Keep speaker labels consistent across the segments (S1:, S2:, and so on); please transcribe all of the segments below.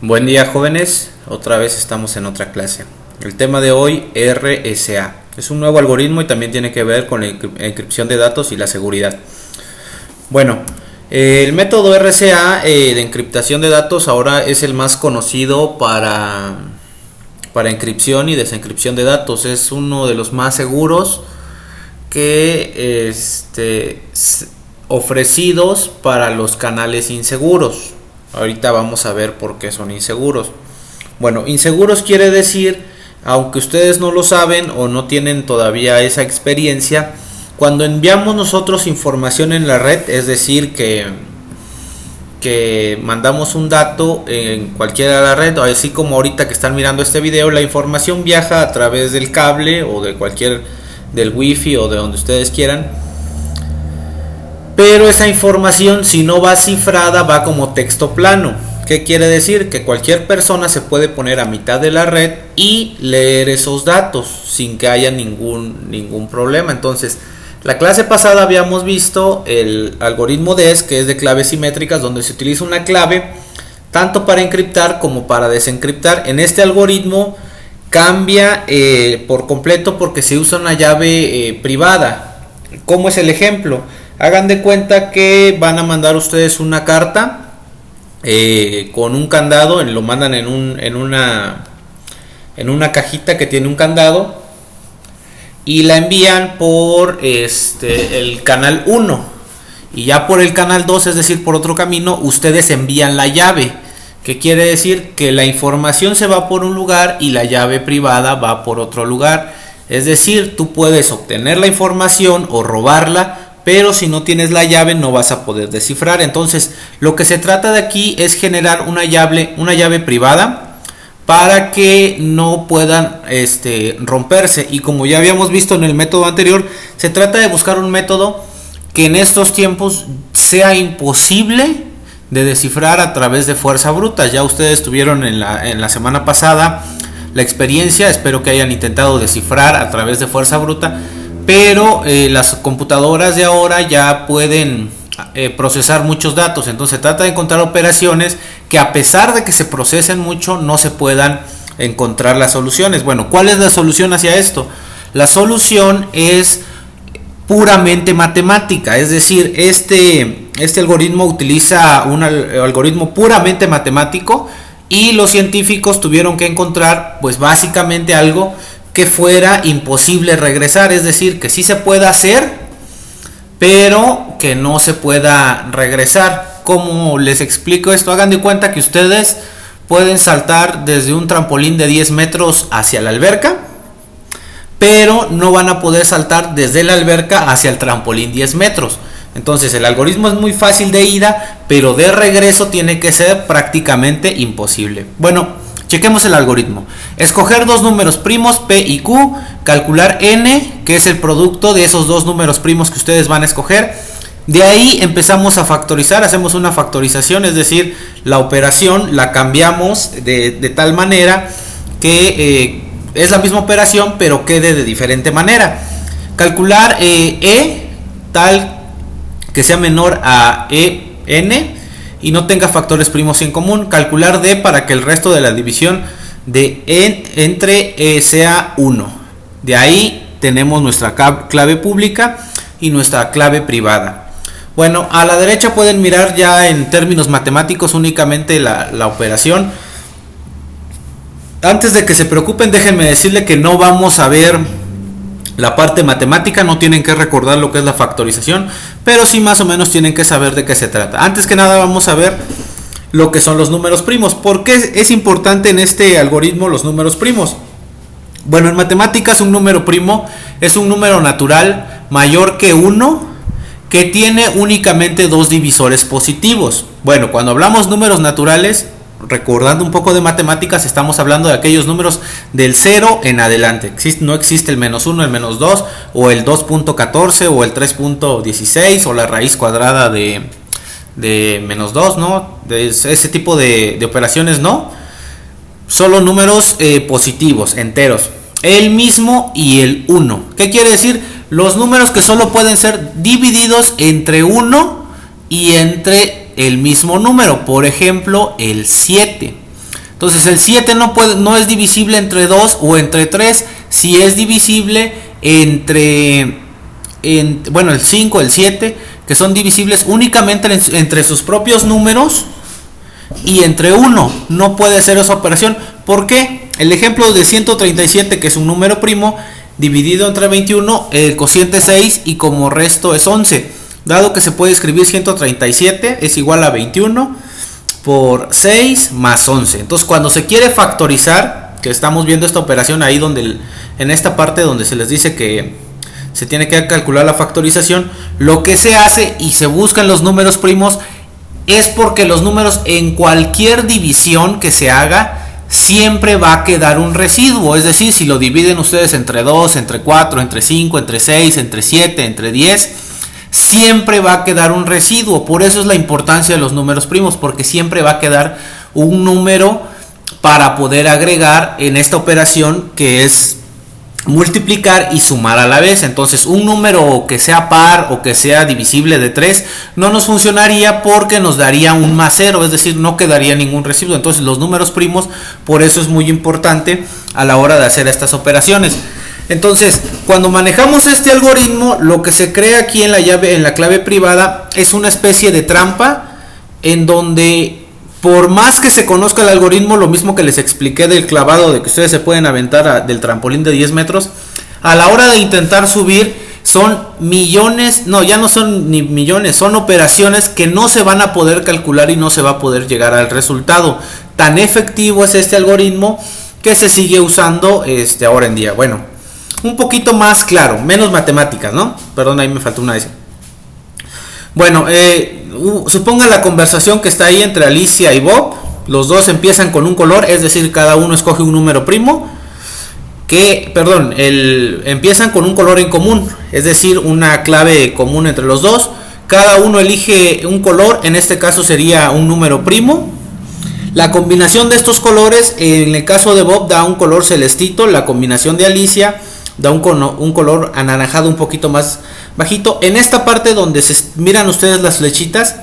S1: Buen día, jóvenes, otra vez estamos en otra clase. El tema de hoy, RSA. Es un nuevo algoritmo y también tiene que ver con la encripción de datos y la seguridad. Bueno, el método RSA de encriptación de datos ahora es el más conocido para encripción y desencripción de datos. Es uno de los más seguros que ofrecidos para los canales inseguros. Ahorita vamos a ver por qué son inseguros. Bueno, inseguros quiere decir, aunque ustedes no lo saben o no tienen todavía esa experiencia, cuando enviamos nosotros información en la red, es decir, que mandamos un dato en cualquiera de la red, así como ahorita que están mirando este video, la información viaja a través del cable o de del wifi o de donde ustedes quieran. Pero esa información, si no va cifrada, va como texto plano. ¿Qué quiere decir? Que cualquier persona se puede poner a mitad de la red y leer esos datos sin que haya ningún problema. Entonces, la clase pasada habíamos visto el algoritmo DES, que es de claves simétricas, donde se utiliza una clave tanto para encriptar como para desencriptar. En este algoritmo cambia por completo porque se usa una llave privada. ¿Cómo es el ejemplo? Hagan de cuenta que van a mandar ustedes una carta con un candado, lo mandan en una cajita que tiene un candado y la envían por el canal 1 y ya por el canal 2, es decir, por otro camino, ustedes envían la llave. ¿Qué quiere decir? Que la información se va por un lugar y la llave privada va por otro lugar. Es decir, tú puedes obtener la información o robarla, pero si no tienes la llave no vas a poder descifrar. Entonces, lo que se trata de aquí es generar una llave privada para que no puedan romperse. Y como ya habíamos visto en el método anterior, se trata de buscar un método que en estos tiempos sea imposible de descifrar a través de fuerza bruta. Ya ustedes tuvieron en la semana pasada la experiencia, espero que hayan intentado descifrar a través de fuerza bruta, pero las computadoras de ahora ya pueden procesar muchos datos. Entonces se trata de encontrar operaciones que, a pesar de que se procesen mucho, no se puedan encontrar las soluciones. Bueno, ¿cuál es la solución hacia esto? La solución es puramente matemática, es decir, este algoritmo utiliza un algoritmo puramente matemático y los científicos tuvieron que encontrar pues básicamente algo que fuera imposible regresar, es decir, que sí se pueda hacer, pero que no se pueda regresar. ¿Cómo les explico esto? Hagan de cuenta que ustedes pueden saltar desde un trampolín de 10 metros hacia la alberca, pero no van a poder saltar desde la alberca hacia el trampolín 10 metros. Entonces el algoritmo es muy fácil de ida, pero de regreso tiene que ser prácticamente imposible. Bueno, chequemos el algoritmo. Escoger dos números primos, P y Q, calcular N, que es el producto de esos dos números primos que ustedes van a escoger. De ahí empezamos a factorizar, hacemos una factorización, es decir, la operación la cambiamos de tal manera que es la misma operación, pero quede de diferente manera. Calcular E, tal que sea menor a N y no tenga factores primos en común. Calcular D para que el resto de la división de entre sea 1. De ahí tenemos nuestra clave pública y nuestra clave privada. Bueno, a la derecha pueden mirar ya en términos matemáticos únicamente la operación. Antes de que se preocupen, déjenme decirle que no vamos a ver la parte matemática, no tienen que recordar lo que es la factorización, pero sí más o menos tienen que saber de qué se trata. Antes que nada vamos a ver lo que son los números primos. ¿Por qué es importante en este algoritmo los números primos? Bueno, en matemáticas un número primo es un número natural mayor que 1 que tiene únicamente dos divisores positivos. Bueno, cuando hablamos números naturales, recordando un poco de matemáticas, estamos hablando de aquellos números del 0 en adelante. No existe el menos 1, el menos 2, o el 2.14, o el 3.16, o la raíz cuadrada de menos 2, ¿no? Ese tipo de operaciones, no. Solo números positivos, enteros. El mismo y el 1. ¿Qué quiere decir? Los números que solo pueden ser divididos entre 1 y entre el mismo número. Por ejemplo, el 7. Entonces el 7 no es divisible entre 2 o entre 3, si es divisible entre el 5, el 7, que son divisibles únicamente entre sus propios números y entre 1. No puede hacer esa operación. ¿Por qué? El ejemplo de 137, que es un número primo, dividido entre 21, el cociente es 6 y como resto es 11. Dado que se puede escribir 137 es igual a 21 por 6 más 11. Entonces cuando se quiere factorizar, que estamos viendo esta operación ahí donde en esta parte donde se les dice que se tiene que calcular la factorización, lo que se hace y se buscan los números primos es porque los números en cualquier división que se haga siempre va a quedar un residuo. Es decir, si lo dividen ustedes entre 2, entre 4, entre 5, entre 6, entre 7, entre 10, siempre va a quedar un residuo. Por eso es la importancia de los números primos, porque siempre va a quedar un número para poder agregar en esta operación que es multiplicar y sumar a la vez. Entonces un número que sea par o que sea divisible de 3 no nos funcionaría porque nos daría un más 0, es decir, no quedaría ningún residuo. Entonces los números primos, por eso es muy importante a la hora de hacer estas operaciones. Entonces cuando manejamos este algoritmo, lo que se crea aquí en la clave privada es una especie de trampa en donde, por más que se conozca el algoritmo, lo mismo que les expliqué del clavado, de que ustedes se pueden aventar del trampolín de 10 metros, a la hora de intentar subir son millones, no, ya no son ni millones, son operaciones que no se van a poder calcular y no se va a poder llegar al resultado. Tan efectivo es este algoritmo que se sigue usando ahora en día. Bueno, un poquito más claro, menos matemáticas, ¿no? Perdón, ahí me faltó una vez. Bueno, suponga la conversación que está ahí entre Alicia y Bob. Los dos empiezan con un color, es decir, cada uno escoge un número primo. Empiezan con un color en común, es decir, una clave común entre los dos. Cada uno elige un color, en este caso sería un número primo. La combinación de estos colores, en el caso de Bob, da un color celestito. La combinación de Alicia da un color anaranjado un poquito más bajito. En esta parte donde se miran ustedes las flechitas,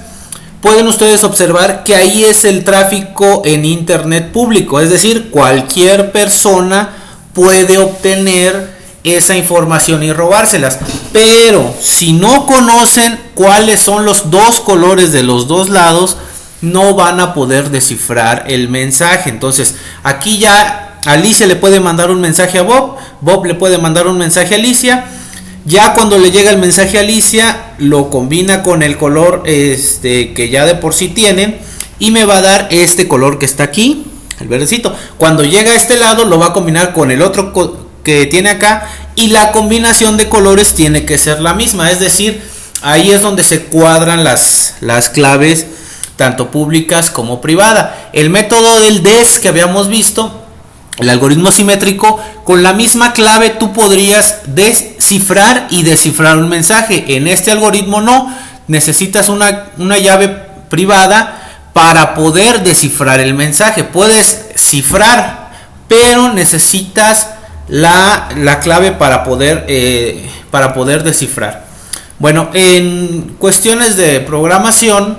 S1: pueden ustedes observar que ahí es el tráfico en internet público, es decir, cualquier persona puede obtener esa información y robárselas. Pero si no conocen cuáles son los dos colores de los dos lados, no van a poder descifrar el mensaje. Entonces aquí ya Alicia le puede mandar un mensaje a Bob, Bob le puede mandar un mensaje a Alicia. Ya cuando le llega el mensaje a Alicia, lo combina con el color que ya de por sí tienen y me va a dar este color que está aquí, el verdecito. Cuando llega a este lado, lo va a combinar con el otro que tiene acá y la combinación de colores tiene que ser la misma. Es decir, ahí es donde se cuadran las claves, tanto públicas como privadas. El método del DES que habíamos visto, el algoritmo simétrico, con la misma clave tú podrías descifrar y descifrar un mensaje. En este algoritmo no, necesitas una llave privada para poder descifrar el mensaje. Puedes cifrar, pero necesitas la clave para poder descifrar. Bueno, en cuestiones de programación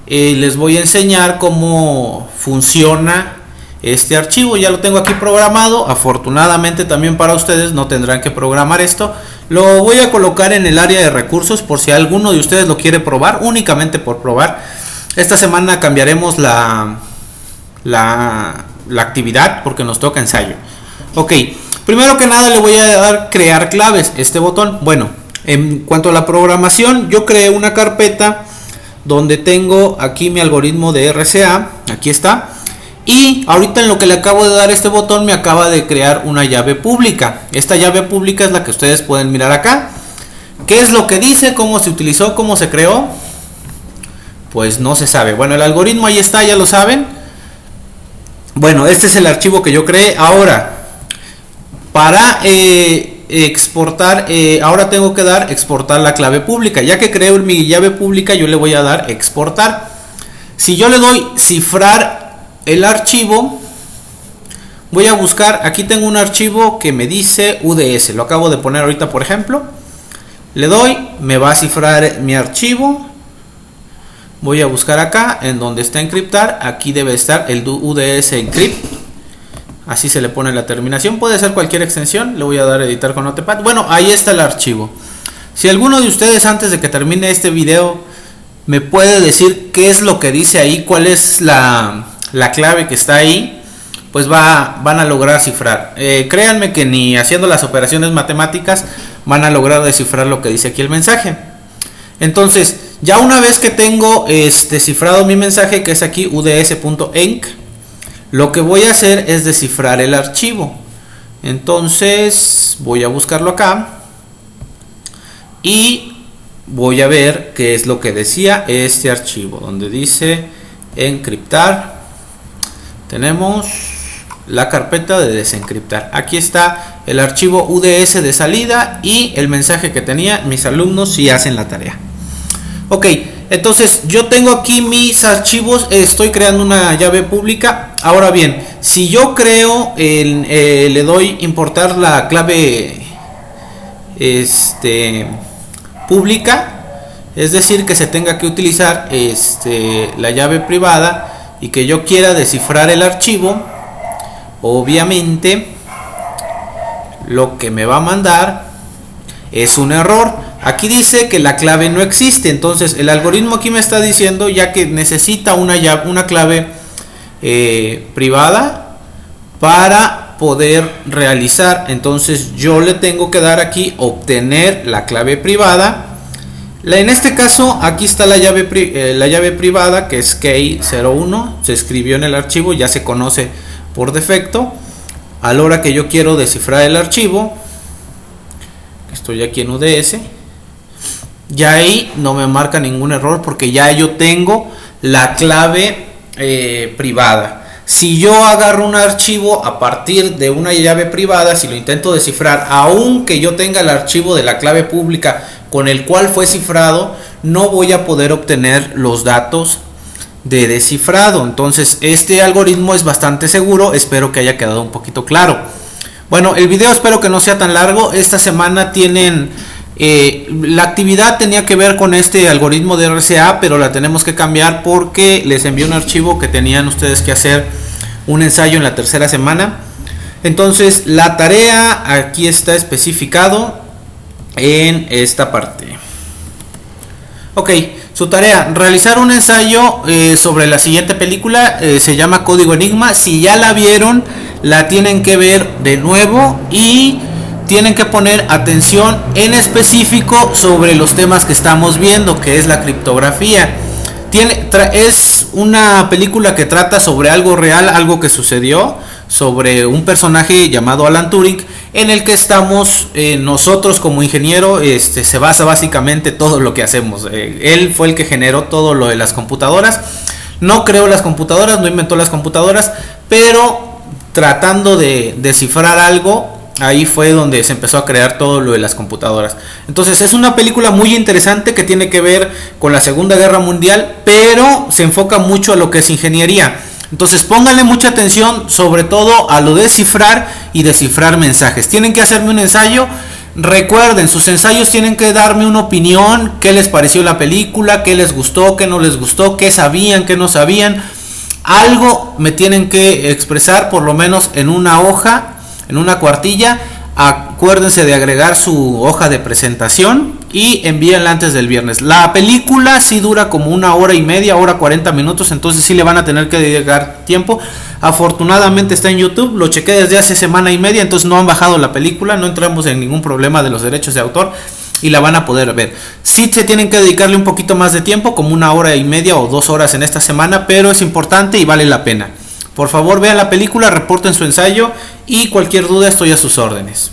S1: les voy a enseñar cómo funciona este archivo. Ya lo tengo aquí programado. Afortunadamente también para ustedes no tendrán que programar esto. Lo voy a colocar en el área de recursos por si alguno de ustedes lo quiere probar, únicamente por probar. Esta semana cambiaremos la actividad porque nos toca ensayo. Ok, primero que nada le voy a dar crear claves, este botón. Bueno, en cuanto a la programación, yo creé una carpeta donde tengo aquí mi algoritmo de RCA. Aquí está. Y ahorita en lo que le acabo de dar este botón me acaba de crear una llave pública. Esta llave pública es la que ustedes pueden mirar acá. ¿Qué es lo que dice? ¿Cómo se utilizó? ¿Cómo se creó? Pues no se sabe. Bueno, el algoritmo ahí está, ya lo saben. Bueno, este es el archivo que yo creé. Ahora, para exportar, ahora tengo que dar exportar la clave pública. Ya que creo mi llave pública, yo le voy a dar exportar. Si yo le doy cifrar el archivo, voy a buscar, aquí tengo un archivo que me dice UDS, lo acabo de poner ahorita por ejemplo, le doy, me va a cifrar mi archivo, Voy a buscar acá en donde está encriptar. Aquí debe estar el UDS encrypt. Así se le pone la terminación. Puede ser cualquier extensión. Le voy a dar a editar con Notepad. Bueno, ahí está el archivo. Si alguno de ustedes antes de que termine este video me puede decir qué es lo que dice ahí, cuál es la clave que está ahí, pues van a lograr cifrar. Créanme que ni haciendo las operaciones matemáticas van a lograr descifrar lo que dice aquí el mensaje. Entonces, ya una vez que tengo cifrado mi mensaje, que es aquí uds.enc, lo que voy a hacer es descifrar el archivo. Entonces voy a buscarlo acá y voy a ver qué es lo que decía este archivo, donde dice encriptar. Tenemos la carpeta de desencriptar. Aquí está el archivo UDS de salida y el mensaje que tenía mis alumnos si hacen la tarea. Ok, entonces yo tengo aquí mis archivos, estoy creando una llave pública. Ahora bien, si yo creo, le doy importar la clave pública, es decir, que se tenga que utilizar la llave privada y que yo quiera descifrar el archivo, obviamente lo que me va a mandar es un error. Aquí dice que la clave no existe, entonces el algoritmo aquí me está diciendo ya que necesita una clave privada para poder realizar. Entonces yo le tengo que dar aquí obtener la clave privada. En este caso aquí está la llave privada, que es key01, se escribió en el archivo, ya se conoce por defecto. A la hora que yo quiero descifrar el archivo, estoy aquí en UDS, ya ahí no me marca ningún error porque ya yo tengo la clave privada. Si yo agarro un archivo a partir de una llave privada, si lo intento descifrar, aunque yo tenga el archivo de la clave pública con el cual fue cifrado, no voy a poder obtener los datos de descifrado. Entonces este algoritmo es bastante seguro, espero que haya quedado un poquito claro. Bueno, el video espero que no sea tan largo. Esta semana tienen la actividad tenía que ver con este algoritmo de RCA, pero la tenemos que cambiar porque les envié un archivo que tenían ustedes que hacer un ensayo en la tercera semana. Entonces la tarea aquí está especificado en esta parte. Ok, su tarea, realizar un ensayo sobre la siguiente película, se llama Código Enigma. Si ya la vieron, la tienen que ver de nuevo y tienen que poner atención en específico sobre los temas que estamos viendo, que es la criptografía. Es una película que trata sobre algo real, algo que sucedió, sobre un personaje llamado Alan Turing, en el que estamos nosotros como ingeniero, se basa básicamente todo lo que hacemos. Él fue el que generó todo lo de las computadoras. No creó las computadoras, no inventó las computadoras, pero tratando de descifrar algo, ahí fue donde se empezó a crear todo lo de las computadoras. Entonces es una película muy interesante que tiene que ver con la Segunda Guerra Mundial, pero se enfoca mucho a lo que es ingeniería. Entonces pónganle mucha atención, sobre todo a lo de cifrar y descifrar mensajes. Tienen que hacerme un ensayo. Recuerden, sus ensayos tienen que darme una opinión, qué les pareció la película, qué les gustó, qué no les gustó, qué sabían, qué no sabían. Algo me tienen que expresar, por lo menos en una hoja, en una cuartilla. Acuérdense de agregar su hoja de presentación y envíenla antes del viernes. La película sí dura como 1 hora y media, hora 40 minutos, entonces sí le van a tener que dedicar tiempo. Afortunadamente está en YouTube, lo chequé desde hace semana y media, entonces no han bajado la película, no entramos en ningún problema de los derechos de autor y la van a poder ver. Sí se tienen que dedicarle un poquito más de tiempo, como 1 hora y media o 2 horas en esta semana, pero es importante y vale la pena. Por favor, vean la película, reporten su ensayo y cualquier duda estoy a sus órdenes.